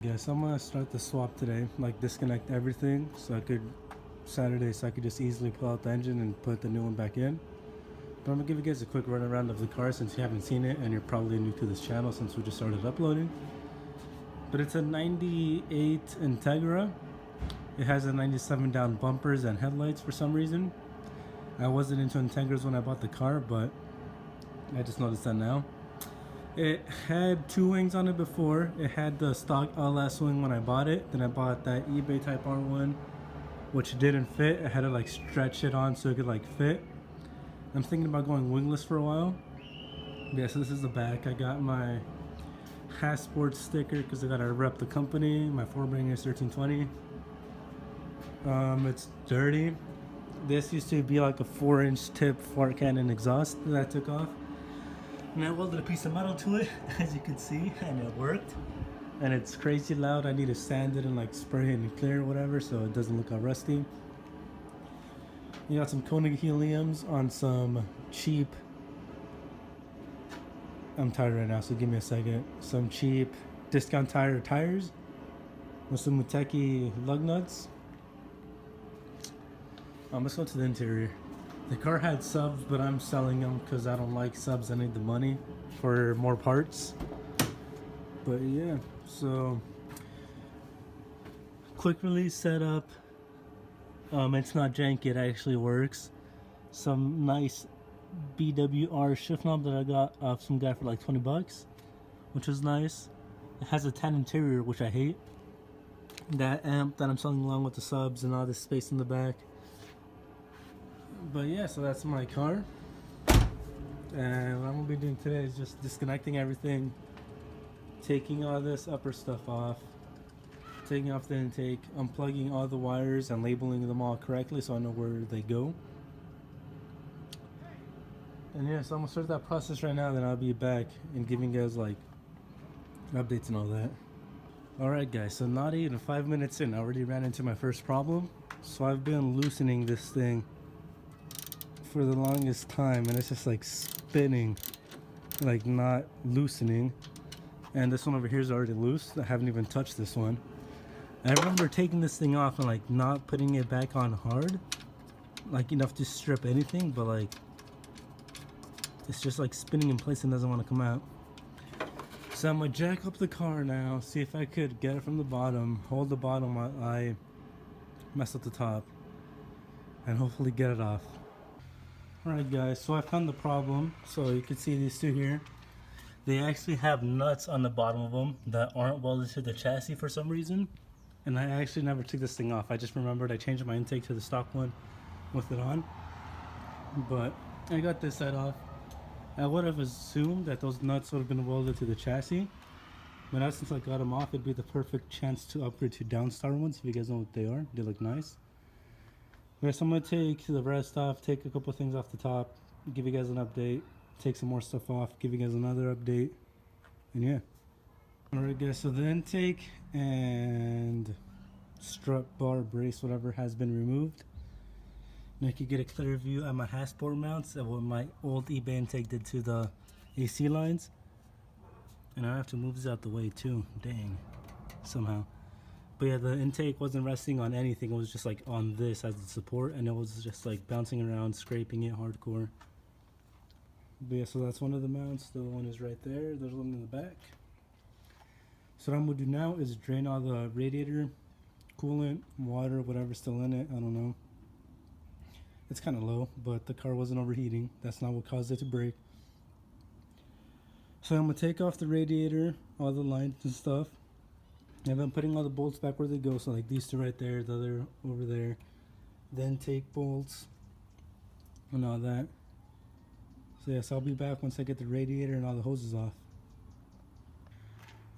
Yes, I'm gonna start the swap today, like disconnect everything so I could just easily pull out the engine and put the new one back in. But I'm gonna give you guys a quick run around of the car since you haven't seen it and you're probably new to this channel since we just started uploading. But it's a 98 Integra. It has a 97 down bumpers and headlights for some reason. I wasn't into Integras when I bought the car, but I just noticed that now. It had two wings on it before. It had the stock LS wing when I bought it. Then I bought that eBay Type R one, which didn't fit. I had to like stretch it on so it could like fit. I'm thinking about going wingless for a while. Yeah, so this is the back. I got my Hassport sticker because I gotta rep the company. My Forbringer is 1320. It's dirty. This used to be like a 4-inch tip fart cannon exhaust that I took off. And I welded a piece of metal to it, as you can see, and it worked. And it's crazy loud. I need to sand it and like spray it and clear or whatever so it doesn't look all rusty. You got some Koenig heliums on some cheap, I'm tired right now so give me a second, some cheap discount tire tires with some Muteki lug nuts. Let's go to the interior. The car had subs, but I'm selling them because I don't like subs. I need the money for more parts. But yeah, so quick release setup. It's not janky, it actually works. Some nice BWR shift knob that I got off some guy for like 20 bucks, which was nice. It has a tan interior, which I hate. That amp that I'm selling along with the subs and all this space in the back. But yeah, so that's my car, and what I'm gonna be doing today is just disconnecting everything, taking all this upper stuff off, taking off the intake, unplugging all the wires and labeling them all correctly so I know where they go. And yeah, so I'm gonna start that process right now, then I'll be back and giving you guys like updates and all that. Alright guys, so not even 5 minutes in, I already ran into my first problem. So I've been loosening this thing for the longest time and it's just like spinning, like not loosening. And this one over here is already loose. I haven't even touched this one. I remember taking this thing off and like not putting it back on hard, like enough to strip anything, but like it's just like spinning in place and doesn't want to come out. So I'm gonna jack up the car now, see if I could get it from the bottom, hold the bottom while I mess up the top, and hopefully get it off. Alright guys, so I found the problem. So you can see these two here. They actually have nuts on the bottom of them that aren't welded to the chassis for some reason. And I actually never took this thing off. I just remembered I changed my intake to the stock one with it on. But I got this side off. I would have assumed that those nuts would have been welded to the chassis. But now since I got them off, it'd be the perfect chance to upgrade to Downstar ones. If you guys know what they are, they look nice. Okay, so I'm going to take the rest off, take a couple things off the top, give you guys an update, take some more stuff off, give you guys another update, and yeah. Alright guys, so the intake and strut bar brace, whatever, has been removed. Now you can get a clear view at my Hassport mounts of what my old eBay intake did to the AC lines. And I have to move this out the way too, dang, somehow. But yeah, the intake wasn't resting on anything, it was just like on this as the support, and it was just like bouncing around, scraping it hardcore. But yeah, so that's one of the mounts, the other one is right there, there's one in the back. So what I'm going to do now is drain all the radiator, coolant, water, whatever's still in it, I don't know. It's kind of low, but the car wasn't overheating, that's not what caused it to break. So I'm going to take off the radiator, all the lines and stuff. And I'm putting all the bolts back where they go, so like these two right there, the other over there. Then take bolts and all that. So yes, I'll be back once I get the radiator and all the hoses off.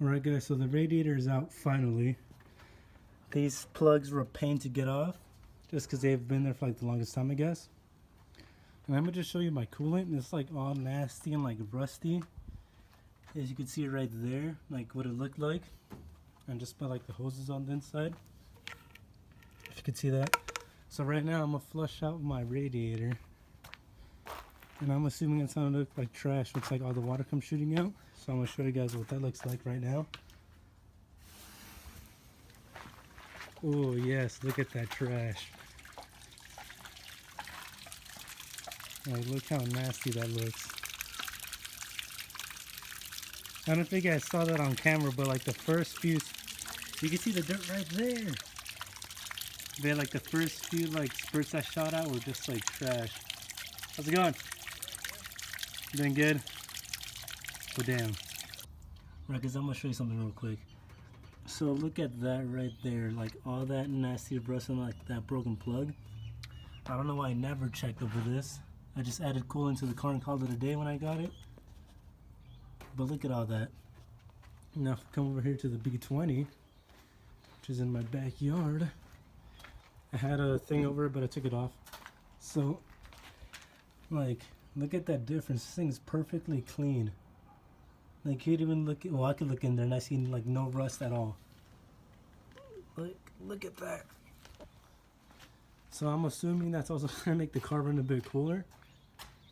Alright guys, so the radiator is out finally. These plugs were a pain to get off, just because they've been there for like the longest time I guess. And I'm going to just show you my coolant, and it's like all nasty and like rusty. As you can see right there, like what it looked like. And just put like the hoses on the inside, if you can see that. So right now I'm gonna flush out my radiator, and I'm assuming it's gonna look like trash. Looks like all the water comes shooting out. So I'm gonna show you guys what that looks like right now. Oh yes, look at that trash. Like, look how nasty that looks. I don't think I saw that on camera, but like the first few, you can see the dirt right there. But like the first few like spurts I shot out were just like trash. How's it going? Doing good? Go down. Right, guys, I'm gonna show you something real quick. So look at that right there, like all that nasty rust and like that broken plug. I don't know why I never checked over this. I just added coolant to the car and called it a day when I got it. But look at all that. Now if I come over here to the B20, which is in my backyard. I had a thing over it, but I took it off. So, like, look at that difference. This thing's perfectly clean. Like, you could even look, well, I could look in there and I see like no rust at all. Like, look at that. So I'm assuming that's also gonna make the car run a bit cooler.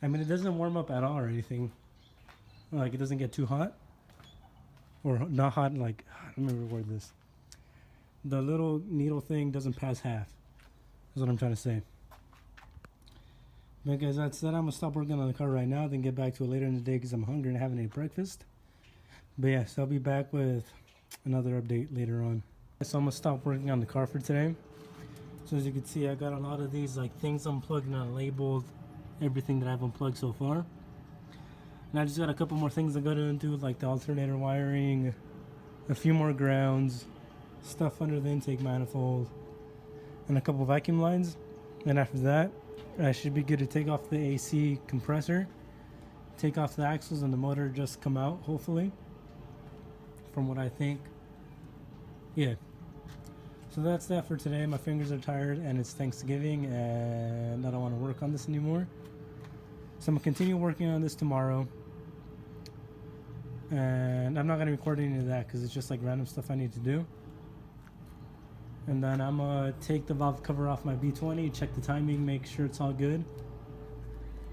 I mean, it doesn't warm up at all or anything. Like, it doesn't get too hot. Or not hot, like, let me reword this. The little needle thing doesn't pass half. That's what I'm trying to say. But guys, that said, I'm gonna stop working on the car right now, then get back to it later in the day because I'm hungry and haven't ate breakfast. But yeah, so I'll be back with another update later on. So I'm gonna stop working on the car for today. So as you can see, I got a lot of these like things unplugged and I labeled everything that I've unplugged so far. And I just got a couple more things I gotta undo, like the alternator wiring, a few more grounds, stuff under the intake manifold, and a couple vacuum lines. And after that, I should be good to take off the AC compressor, take off the axles, and the motor just come out, hopefully, from what I think. Yeah. So that's that for today. My fingers are tired and it's Thanksgiving and I don't want to work on this anymore. So I'm going to continue working on this tomorrow. And I'm not going to record any of that because it's just like random stuff I need to do. And then I'm going to take the valve cover off my B20, check the timing, make sure it's all good.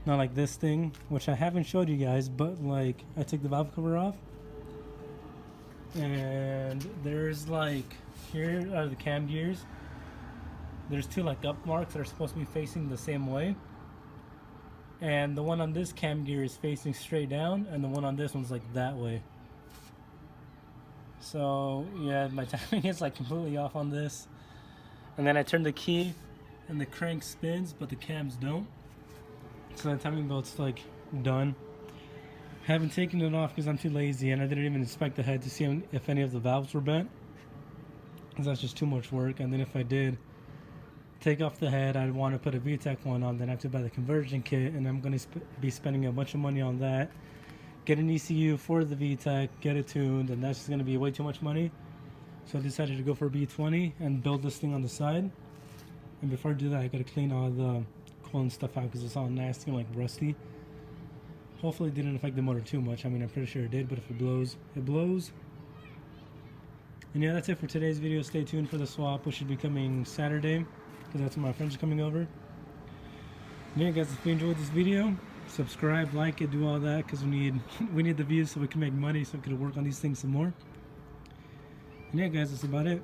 Not like this thing, which I haven't showed you guys, but like I took the valve cover off. And there's like, here are the cam gears. There's two like up marks that are supposed to be facing the same way. And the one on this cam gear is facing straight down, and the one on this one's like that way. So yeah, my timing is like completely off on this. And then I turn the key and the crank spins, but the cams don't. So the timing belt's like done. Haven't taken it off because I'm too lazy, and I didn't even inspect the head to see if any of the valves were bent, because that's just too much work. And then if I did take off the head, I'd want to put a VTEC one on, then I have to buy the conversion kit, and I'm going to be spending a bunch of money on that. Get an ECU for the VTEC, get it tuned, and that's just going to be way too much money. So I decided to go for a B20 and build this thing on the side. And before I do that, I got to clean all the coolant stuff out because it's all nasty and like rusty. Hopefully it didn't affect the motor too much. I mean, I'm pretty sure it did, but if it blows, it blows. And yeah, that's it for today's video. Stay tuned for the swap, which should be coming Saturday, because that's when my friends are coming over. And yeah, guys, if you enjoyed this video, subscribe, like it, do all that, because we need the views so we can make money, so we can work on these things some more. And yeah, guys, that's about it.